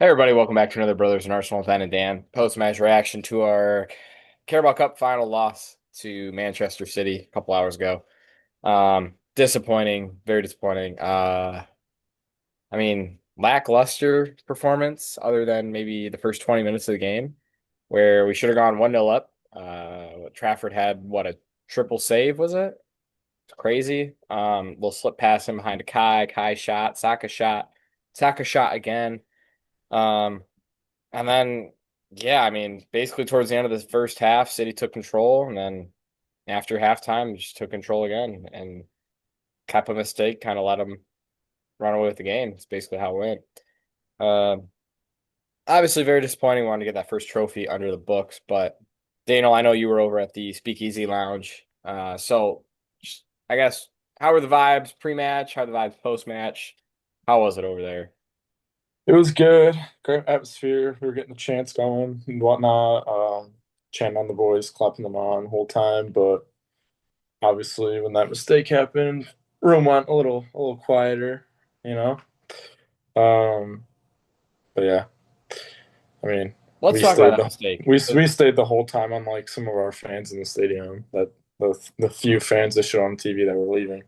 Hey everybody, welcome back to another Brothers in Arsenal with Ben and Dan post-match reaction to our Carabao Cup final loss to Manchester City a couple hours ago. Disappointing, very disappointing. Lackluster performance other than maybe the first 20 minutes of the game where we should have gone 1-0 up. Trafford had what, a triple save, was it? It's crazy. Little slip pass in behind a Kai shot, Saka shot again. Um, And then, yeah, basically towards the end of the first half, City took control, and then after halftime, just took control again and kept a mistake, kind of let them run away with the game. It's basically how it went. Um, Obviously, very disappointing. Wanted to get that first trophy under the books, but Daniel, I know you were over at the Speakeasy Lounge. I guess, how were the vibes pre-match? How were the vibes post-match? How was it over there? It was good, great atmosphere. We were getting the chants going and whatnot, chanting on the boys, clapping them on the whole time. But obviously, when that mistake happened, room went a little quieter, you know. Um, but yeah, I mean, Let's we talk about stayed that the mistake. we stayed the whole time, unlike some of our fans in the stadium. That the few fans they showed on TV that were leaving.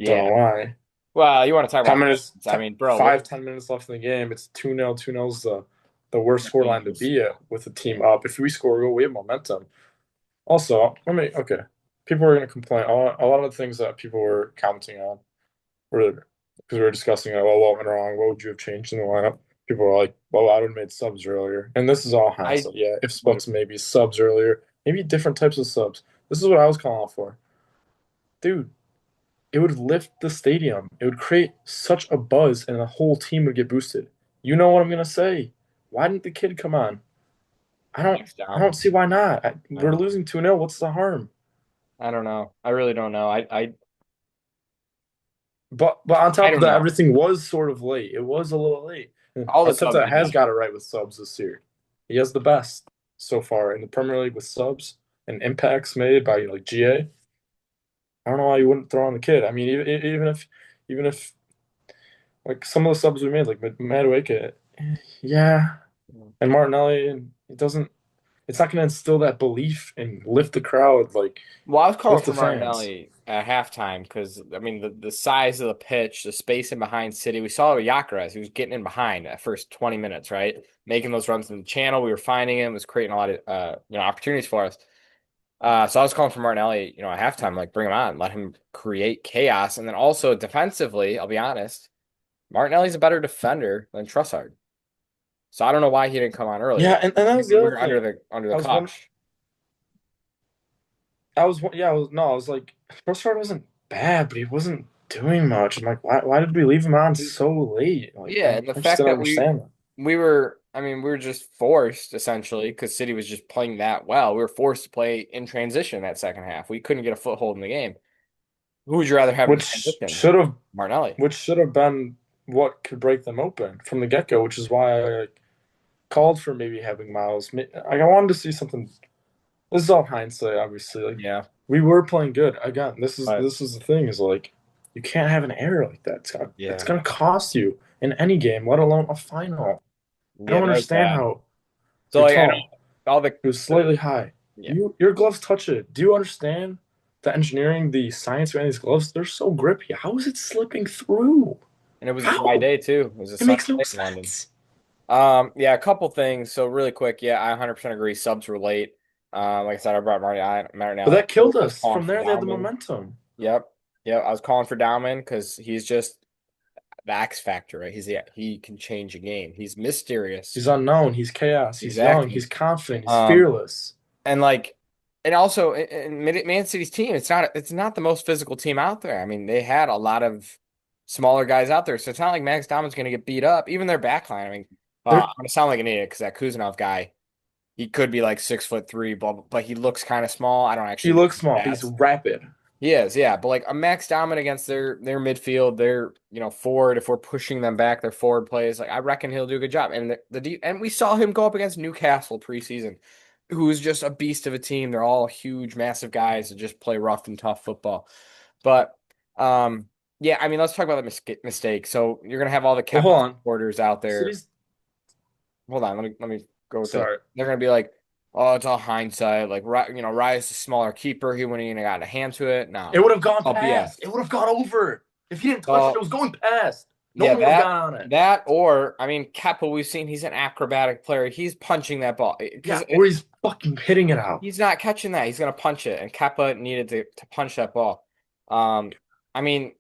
Don't Yeah. know why. Well, you want to talk 10 about minutes, fans. Bro, look five, at 10 minutes left in the game. It's 2-0. 2-0 is the worst scoreline to changes. be at with a team up. If we score a goal, we have momentum. Also, okay. People were going to complain. A lot of the things that people were commenting on were because we were discussing, well, what went wrong? What would you have changed in the lineup? People were like, well, I would have made subs earlier. And this is all I hindsight. Yeah, if would spoke to maybe subs earlier, maybe different types of subs. This is what I was calling out for. Dude, it would lift the stadium. It would create such a buzz, and the whole team would get boosted. You know what I'm gonna say? Why didn't the kid come on? I don't. Max I don't Dom. see why not. I We're don't know. losing 2-0. What's the harm? I don't know. I really don't know. But on I top of don't that, know. everything was sort of late. It was a little late. All the subs Arteta did has that. got it right with subs this year. He has the best so far in the Premier League with subs and impacts made by like GA. I don't know why you wouldn't throw on the kid. I mean, even if like some of the subs we made, like Madueke, yeah, and Martinelli, and it doesn't. It's not going to instill that belief and lift the crowd, like Well, I was calling lift the for fans. Martinelli at halftime because the size of the pitch, the space in behind City. We saw Gyökeres. He was getting in behind at first 20 minutes, right? Making those runs in the channel. We were finding him. It was creating a lot of opportunities for us. So I was calling for Martinelli, at halftime, like bring him on, let him create chaos, and then also defensively, I'll be honest, Martinelli's a better defender than Trossard. So I don't know why he didn't come on earlier. Yeah, and that was Maybe the we other were under thing. the I was one. cosh. Yeah, I was like, Trossard wasn't bad, but he wasn't doing much. I'm like, why did we leave him on so late? Like, Yeah, and the I just fact didn't that understand that. we were just forced essentially because City was just playing that well. We were forced to play in transition that second half. We couldn't get a foothold in the game. Who would you rather have in Which transition? should have, Martinelli. which should have been what could break them open from the get go. Which is why I like, called for maybe having Miles. Like, I wanted to see something. This is all hindsight, obviously. Like Yeah, we were playing good. Again, but this is the thing is like you can't have an error like that. It's yeah, gonna cost you in any game, let alone a final. I yeah, don't that was understand bad. how So you're like I know tall. all the, It was the slightly high. yeah, Your gloves touch it. Do you understand the engineering, the science behind these gloves? They're so grippy. How is it slipping through? and it was a dry How? day too. It was a It sunny makes no day in London. sense. Yeah, a couple things. So really quick, yeah, I 100% agree. Subs were late. Like I said, I brought But Martinelli. that killed I was us. calling From for there, they had the Dauman. momentum. Yep. Yep. I was calling for Dauman because he's just the X factor, right? He can change a game. He's mysterious. He's unknown. He's chaos. He's young. Exactly. He's confident. He's Um, fearless. and like, and also in Man City's team, it's not the most physical team out there. They had a lot of smaller guys out there, so it's not like Max Dauman's going to get beat up. Even their backline. They're, I'm gonna sound like an idiot because that Kuzanov guy, he could be like 6'3", but he looks kind of small. I don't he actually know looks his small, but he's stats. rapid. He is, yeah. But like a Max Dominant against their midfield, their forward. If we're pushing them back, their forward plays. Like I reckon he'll do a good job. And and we saw him go up against Newcastle preseason, who's just a beast of a team. They're all huge, massive guys that just play rough and tough football. But yeah, let's talk about the mistake. So you're gonna have all the Well, hold Kepa on. supporters out there. City's. hold on, let me go with this. Sorry. They're gonna be like, oh, it's all hindsight. Like, Rye's a smaller keeper. He wouldn't even got a hand to it. It No, would have gone oh BS. past. It would have gone over. If he didn't touch it, it So was going past. No yeah, one would have that gone on it. that or I mean, Kepa, we've seen he's an acrobatic player. He's punching that ball Yeah, because or he's fucking hitting it out. he's not catching that. He's gonna punch it, and Kepa needed to punch that ball. Um, I mean,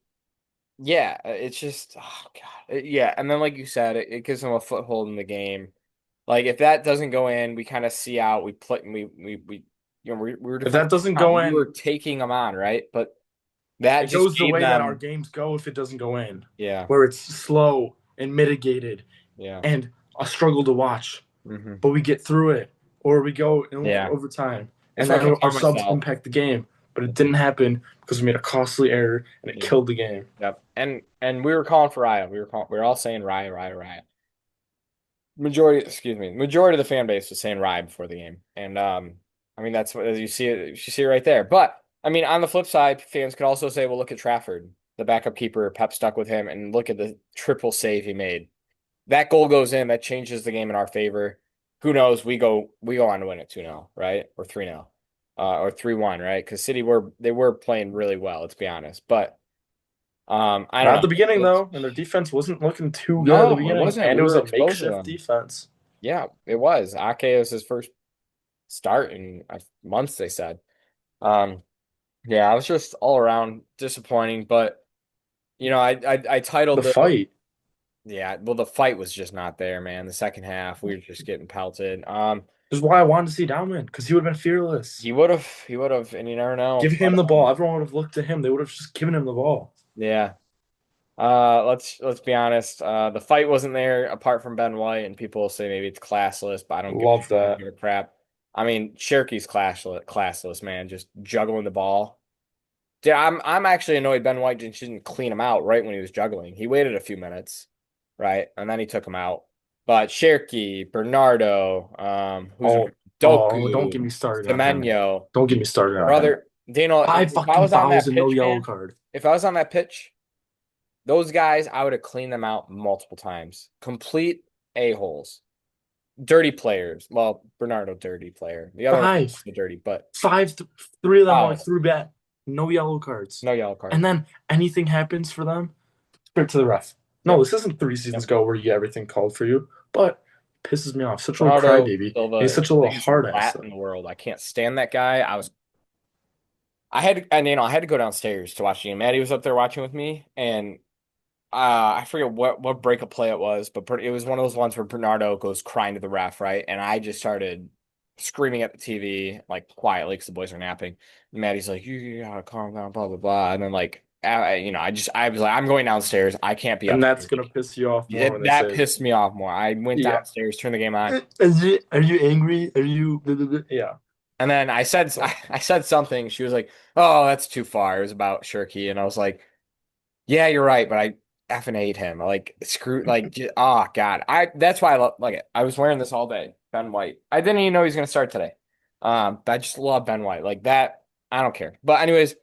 yeah, it's just oh God, yeah. And then like you said, it gives him a foothold in the game. Like if that doesn't go in, we kind of see out. We play. We we were If defending. that doesn't go We were in, taking them on, right? But that it just goes the gave way that our them. games go if it doesn't go in, Yeah, where it's slow and mitigated yeah, and a struggle to watch, hmm but we get through it, or we go in yeah. overtime, That's and what I then kept our telling subs myself. impact the game. But it didn't happen because we made a costly error and it Yeah, killed the game. yep. And we were calling for Raya. We were all saying Raya, Raya, Raya. Majority of the fan base was saying Rye before the game, and I mean that's what as you see it right there. But I mean, on the flip side, fans could also say, well, look at Trafford, the backup keeper. Pep stuck with him, and look at the triple save he made. That goal goes in, that changes the game in our favor. Who knows? We go on to win it 2-0, right, or 3-0, or 3-1, right? Because City they were playing really well, let's be honest. But I don't Not at know. the beginning though, and their defense wasn't looking too good at the No, it beginning, wasn't. and it We was were a exposing makeshift them. defense. Yeah, it was. Ake was his first start in months, they said. Um, yeah, I was just all around disappointing, but I The titled fight yeah, well, the fight was just not there, man. The second half, we were just getting pelted. is why I wanted to see Downman because he would have been fearless. He would have, and you never know. Give But him the ball. Everyone would have looked to him. They would have just given him the ball. yeah, let's be honest. The fight wasn't there apart from Ben White, and people will say maybe it's classless, but Love I don't that. give a crap. I mean, Cherokee's classless, man, just juggling the ball. Yeah, I'm actually annoyed Ben White didn't clean him out right when he was juggling. He waited a few minutes, right? And then he took him out. But Cherokee, Bernardo, who's Don't get Doku, me started on him. Semenyo, Don't get me started on him. brother, Dano, Five if I fucking was on fouls that and no pitch, yellow man, card. if I was on that pitch, those guys, I would have cleaned them out multiple times. Complete a-holes. Dirty players. Well, Bernardo, dirty player. The other one Five, was dirty, but five, three of them were like fouls. through bat. No yellow cards. No yellow And cards. then anything happens for them, straight to the ref. No, Yep. this isn't three seasons Yep. ago where you get everything called for you, but it pisses me off. Such a little Bernardo crybaby. And Silva he's is such a the little biggest hard ass rat though. in the world. I can't stand that guy. I had to go downstairs to watch the game. Maddie was up there watching with me, and I forget what breakup play it was, but it was one of those ones where Bernardo goes crying to the ref, right? And I just started screaming at the TV like quietly because the boys are napping. And Maddie's like, "You gotta calm down, blah blah blah," and then like. I was like, I'm going downstairs. I can't be And up that's here. gonna piss you off more when they That say, pissed me off more. I went yeah. downstairs, turned the game on. Are you angry? Are you blah, blah, blah? Yeah. And then I said I said something. She was like, "Oh, that's too far." It was about Shirky, and I was like, "Yeah, you're right, but I effing hate him. Like screw oh God. I that's why I love like it. I was wearing this all day. Ben White. I didn't even know he was gonna start today. But I just love Ben White. Like that, I don't care. But anyways,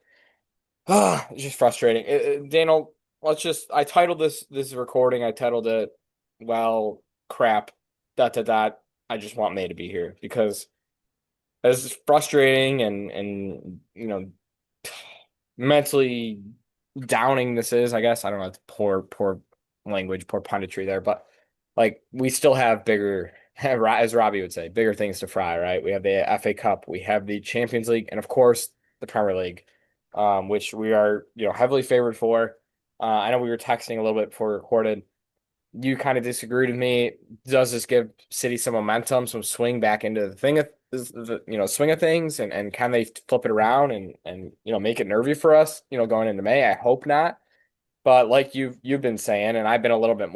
it's just frustrating. Daniel, I titled this recording. I titled it, well, crap. Dot dot dot. I just want May to be here because as frustrating and mentally downing this is, I guess. I don't know, it's poor language, poor punditry there, but like we still have bigger as Robbie would say, bigger things to fry, right? We have the FA Cup, we have the Champions League, and of course the Premier League, which we are, heavily favored for. I know we were texting a little bit before we recorded. You kind of disagreed with me. Does this give City some momentum, some swing back into the thing of swing of things, and can they flip it around and make it nervy for us, going into May? I hope not. But like you've been saying, and I've been a little bit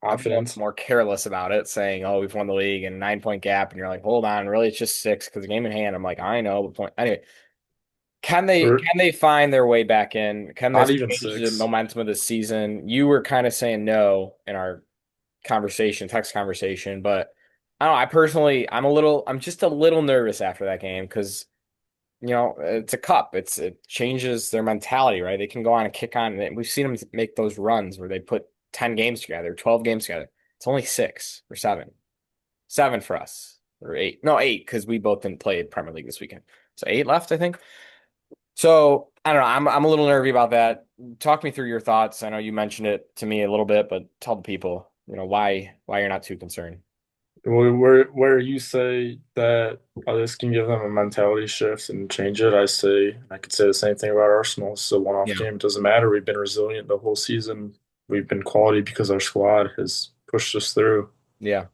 Confidence. more careless about it, saying, "Oh, we've won the league and 9 point gap," and you're like, "Hold on, really, it's just six because the game in hand." I'm like, I know, but point anyway. Can they Or can they find their way back in? Can not this even change the six. momentum of the season? You were kind of saying no in our text conversation, but I don't know. I personally, I'm just a little nervous after that game because it's a cup. It changes their mentality, right? They can go on and kick on. And we've seen them make those runs where they put 10 games together, 12 games together. It's only 6 or 7. 7 for us. Or 8. No, 8, because we both didn't play Premier League this weekend. So 8 left, I think. So I don't know. I'm a little nervy about that. Talk me through your thoughts. I know you mentioned it to me a little bit, but tell the people, why you're not too concerned. Where you say that this can give them a mentality shift and change it, I could say the same thing about Arsenal. It's a one-off Yeah. game. It doesn't matter. We've been resilient the whole season. We've been quality because our squad has pushed us through. Yeah.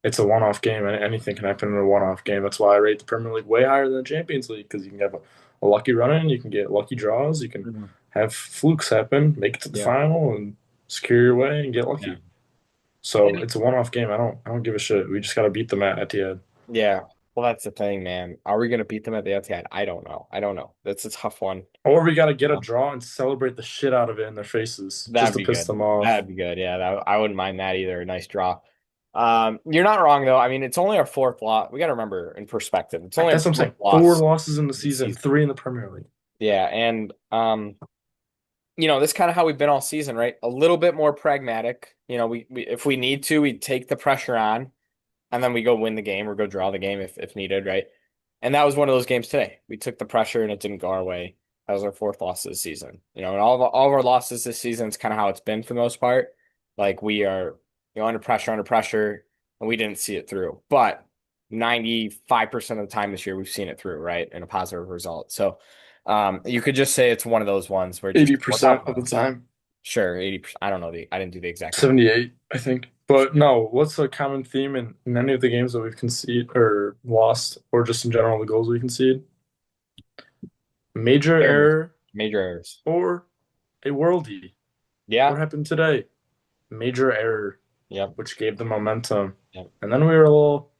It's a one-off game, and anything can happen in a one-off game. That's why I rate the Premier League way higher than the Champions League because you can have a lucky run in, you can get lucky draws, you can Mhm. have flukes happen, make it to the Yeah. final, and secure your way and get Yeah. lucky. So it's a one-off game. I don't give a shit. We just got to beat them at Etihad. Yeah. Well, that's the thing, man. Are we gonna beat them at the Etihad? I don't know. I don't know. That's a tough one. Or we got to get a Um, draw and celebrate the shit out of it in their faces just That'd to be piss good. them off. That'd be good. Yeah, I wouldn't mind that either. A nice draw. You're not wrong though. I mean, it's only our fourth loss. We got to remember in perspective. It's only our That's what I'm fourth saying. Four loss losses in the this season, season. three in the Premier League. Yeah, and this is kind of how we've been all season, right? A little bit more pragmatic. We if we need to, we take the pressure on, and then we go win the game or go draw the game if needed, right? And that was one of those games today. We took the pressure and it didn't go our way. That was our fourth loss this season. And all of our losses this season is kind of how it's been for the most part. Like we are, under pressure, and we didn't see it through. But 95% of the time this year, we've seen it through, right? And a positive result. So you could just say it's one of those ones where it just work out 80% of for the us. time. Sure, 80%. I don't know I didn't do the exact number. 78, I think. But no, what's a common theme in any of the games that we've conceded or lost, or just in general the goals we concede? Major Errors. error Major errors. or a worldie. What Yeah. happened today? Major error, Yep. which gave them momentum. Yep. And then we were a little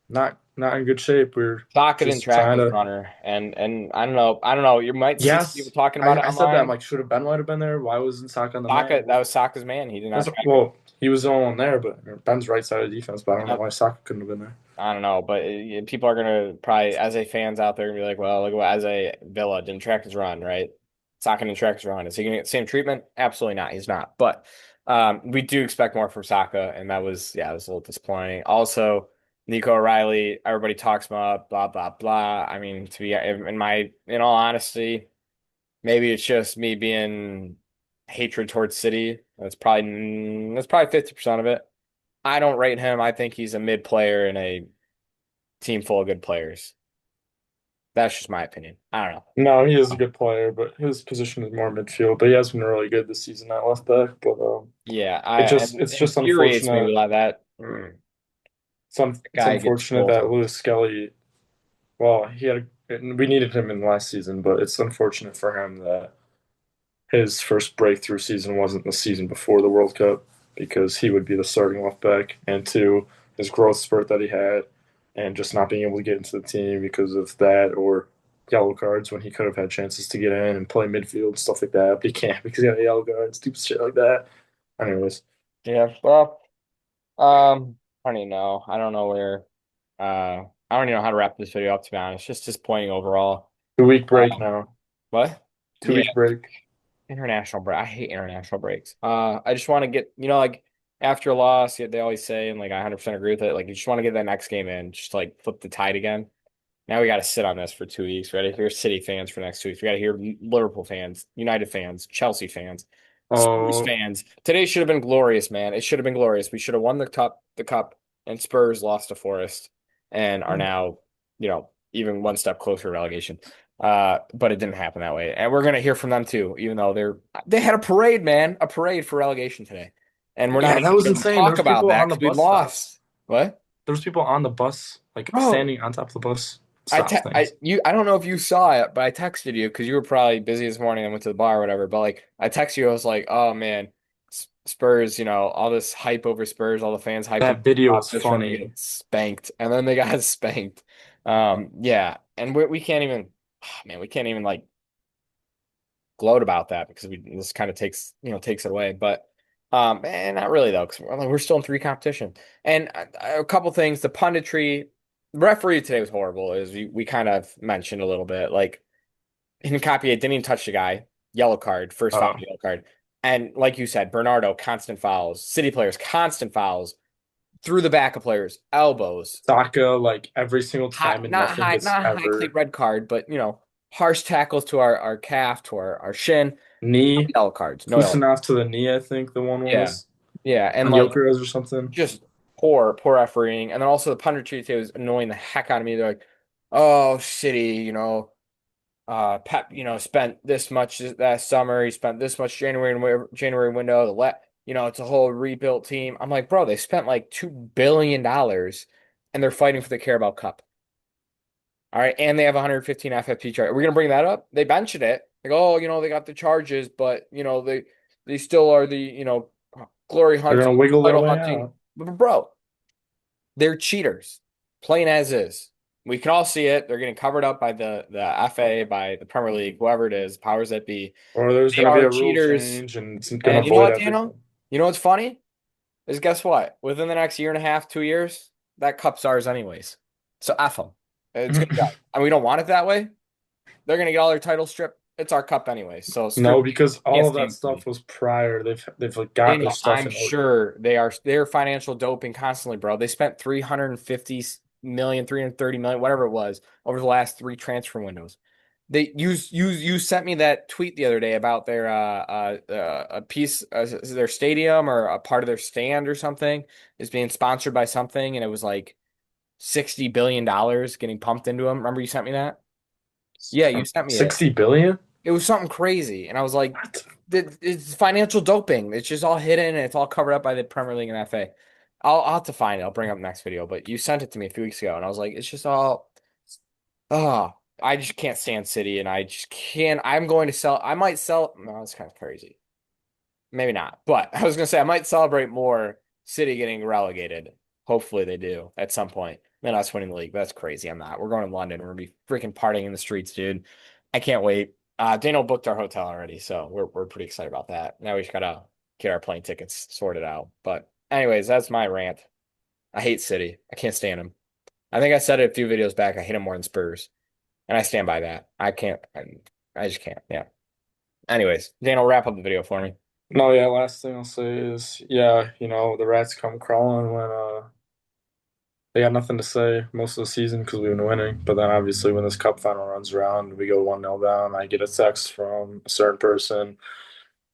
not in good shape. We were Saka didn't just track trying his to. runner, and I don't know. I don't know. You might see some people Yes, talking about I, it I said that. I'm online. like, should have Ben White have been there? Why wasn't Saka on the Saka, man? that was Saka's man. He did not That's track him. well, he was the only one there, but Ben's right side of the defense. But I don't know Yep. why Saka couldn't have been there. I don't know, but people are gonna probably, as a fans out there, gonna be like, "Well, look what as a Villa didn't track his run, right? Saka didn't track his run. Is he gonna get the same treatment? Absolutely not. He's not. But we do expect more from Saka, and that was a little disappointing. Also, Nico O'Reilly, everybody talks about blah blah blah. I mean, to be in all honesty. Maybe it's just me being hatred towards City. That's probably 50% of it. I don't rate him. I think he's a mid player in a team full of good players. That's just my opinion. I don't No, he is a know. good player, but his position is more midfield. But he has been really good this season at left back. But Yeah, it's it just infuriates me unfortunate. like that. It's Guy gets unfortunate that exposed. Lewis Skelly. Well, we needed him in last season, but it's unfortunate for him that his first breakthrough season wasn't the season before the World Cup because he would be the starting left back. And two, his growth spurt that he had, and just not being able to get into the team because of that or yellow cards when he could have had chances to get in and play midfield stuff like that, but he can't because he got a yellow card, stupid shit like that. Anyways, Yeah, well, I don't even know. I don't know where. I don't even know how to wrap this video up. To be honest, just disappointing overall. 2 week break Um, now. what? Two Yeah, week break. international break. I hate international breaks. I just want to get, like after a loss, they always say, and like I 100% agree with it. Like you just want to get that next game in, just like flip the tide again. Now we got to sit on this for 2 weeks. We got to hear City fans for the next 2 weeks. We got to hear Liverpool fans, United fans, Chelsea fans, Spurs Oh, fans. Today should have been glorious, man. It should have been glorious. We should have won the cup, and Spurs lost to Forest, and are now, even one step closer to relegation. But it didn't happen that way, and we're gonna hear from them too, even though they had a parade, man, a parade for relegation today, and we're not yeah, even that was gonna insane. talk There's about people that on the because we bus stops. lost. What? There's people on the bus, like Bro, standing on top of the bus stop things. I don't know if you saw it, but I texted you because you were probably busy this morning and went to the bar or whatever. But like I texted you, I was like, oh man, Spurs, all this hype over Spurs, all the fans hyping That video up was just for them to funny. get spanked, and then they got spanked. Yeah, and we can't even, man, we can't even like gloat about that because this kind of takes it away. But man, not really though, because we're still in three competition. And a couple things, the punditry, the referee today was horrible, as we kind of mentioned a little bit. Like he didn't copy it, didn't even touch the guy. Yellow card, first foul, Oh, yellow card. And like you said, Bernardo, constant fouls. City players, constant fouls through the back of players, elbows. Saka, like every single High, time, and nothing gets not high clay ever red card, but harsh tackles to our calf, to our shin. knee. Yellow cards, no yellow. Kusanov to the knee, I think the one Yeah, was yeah, and on like Jokeres or something. just poor refereeing, and then also the punditry too was annoying the heck out of me. They're like, "Oh, City, Pep, spent this much last summer. He spent this much January window. It's a whole rebuilt team." I'm like, bro, they spent like $2 billion, and they're fighting for the Carabao Cup. All right, and they have 115 FFP charge. Are we gonna bring that up? They mentioned it. Like, oh, they got the charges, but they still are the glory They're gonna hunting, wiggle their title way hunting. out. But bro, they're cheaters, plain as is. We can all see it. They're getting covered up by the FA, by the Premier League, whoever it is, powers that be. Or there's They gonna be are a rule cheaters. change and it's gonna And you know void what, Daniel? everything. You know what's funny? Is guess what? Within the next year and a half, 2 years, that cup's ours anyways. So F them. It's gonna be ours. And we don't want it that way. They're gonna get all their title stripped. It's our cup anyway. So screw No, it. because Can't all of that stand stuff City. was prior. They've like got their Daniel, stuff I'm in order. sure they're financial doping constantly, bro. They spent 350 million, 330 million, whatever it was, over the last three transfer windows. You sent me that tweet the other day about their a piece their stadium or a part of their stand or something is being sponsored by something, and it was like $60 billion getting pumped into them. Remember you sent me that? Yeah, you sent me it. 60 billion? It was something crazy, and I was like, What? It's financial doping. It's just all hidden and it's all covered up by the Premier League and FA." I'll have to find it. I'll bring it up next video. But you sent it to me a few weeks ago, and I was like, it's just all. Oh, I just can't stand City, and I just can't. I'm going to sell. I might sell. No, that's kind of crazy. Maybe not. But I was gonna say I might celebrate more City getting relegated. Hopefully they do at some point. Then us winning the league. That's crazy. I'm not. We're going to London. We're gonna be freaking partying in the streets, dude. I can't wait. Daniel booked our hotel already, so we're pretty excited about that. Now we just gotta get our plane tickets sorted out. But anyways, that's my rant. I hate City. I can't stand them. I think I said it a few videos back. I hate them more than Spurs, and I stand by that. I can't. I just can't. Yeah. Anyways, Daniel, wrap up the video for me. No, yeah, last thing I'll say is, yeah, the rats come crawling when they got nothing to say most of the season because we've been winning. But then obviously when this cup final runs around, we go 1-0 down. I get a text from a certain person,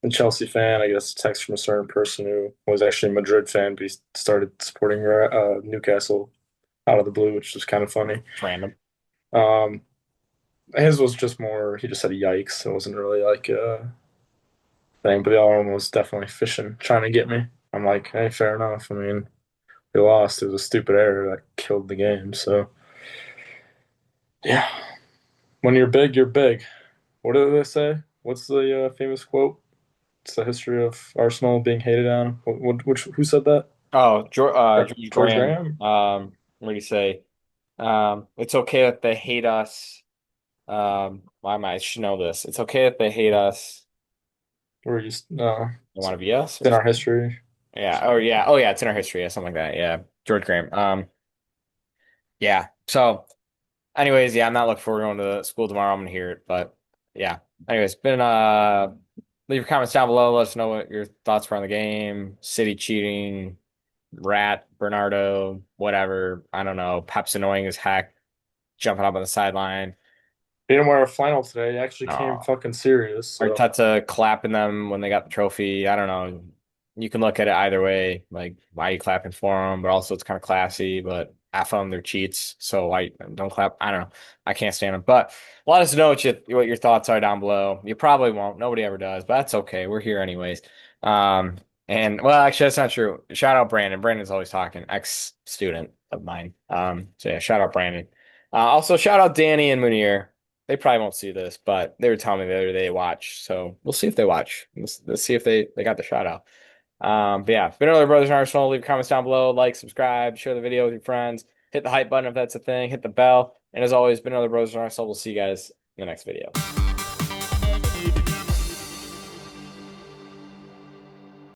a Chelsea fan. I get a text from a certain person who was actually a Madrid fan, but he started supporting Newcastle out of the blue, which was kind of funny. It's random. Um, his was just more, he just said yikes. It wasn't really like a thing, but the other one was definitely fishing, trying to get me. I'm like, hey, fair enough. I mean, we lost. It was a stupid error that killed the game. So, yeah, when you're big, you're big. What do they say? What's the famous quote? It's the history of Arsenal being hated on. Who said that? Oh, George George Graham. Graham? What do you say? It's okay that they hate us. Why am I should know this? It's okay that they hate us. Or you, They want to be us, it's in our history. yeah. Oh yeah. Oh yeah. It's in our history. Yeah, something like that. Yeah. George Graham. Yeah. So, anyways, yeah, I'm not looking forward to going to school tomorrow. I'm gonna hear it, but yeah. Anyways, been leave your comments down below. Let us know what your thoughts were on the game. City cheating, Rat, Bernardo, whatever. I don't know. Pep's annoying as heck, jumping up on the sideline. He didn't wear a flannel today. He actually came No. fucking serious. So, Arteta clapping them when they got the trophy. I don't know. You can look at it either way. Like, why are you clapping for them? But also, it's kind of classy. But F them, they're cheats. So why don't clap? I don't know. I can't stand them. But let us know what your thoughts are down below. You probably won't. Nobody ever does. But that's okay. We're here anyways. And well, actually, that's not true. Shout out Brandon. Brandon's always talking. Ex-student of mine. So yeah, shout out Brandon. Also, shout out Danny and Munir. They probably won't see this, but they were telling me the other day they watch. So we'll see if they watch. Let's see if they got the shout out. But yeah, been another Brothers in Arsenal. Leave comments down below, like, subscribe, share the video with your friends, hit the hype button if that's a thing, hit the bell. And as always, been another Brothers in Arsenal. We'll see you guys in the next video.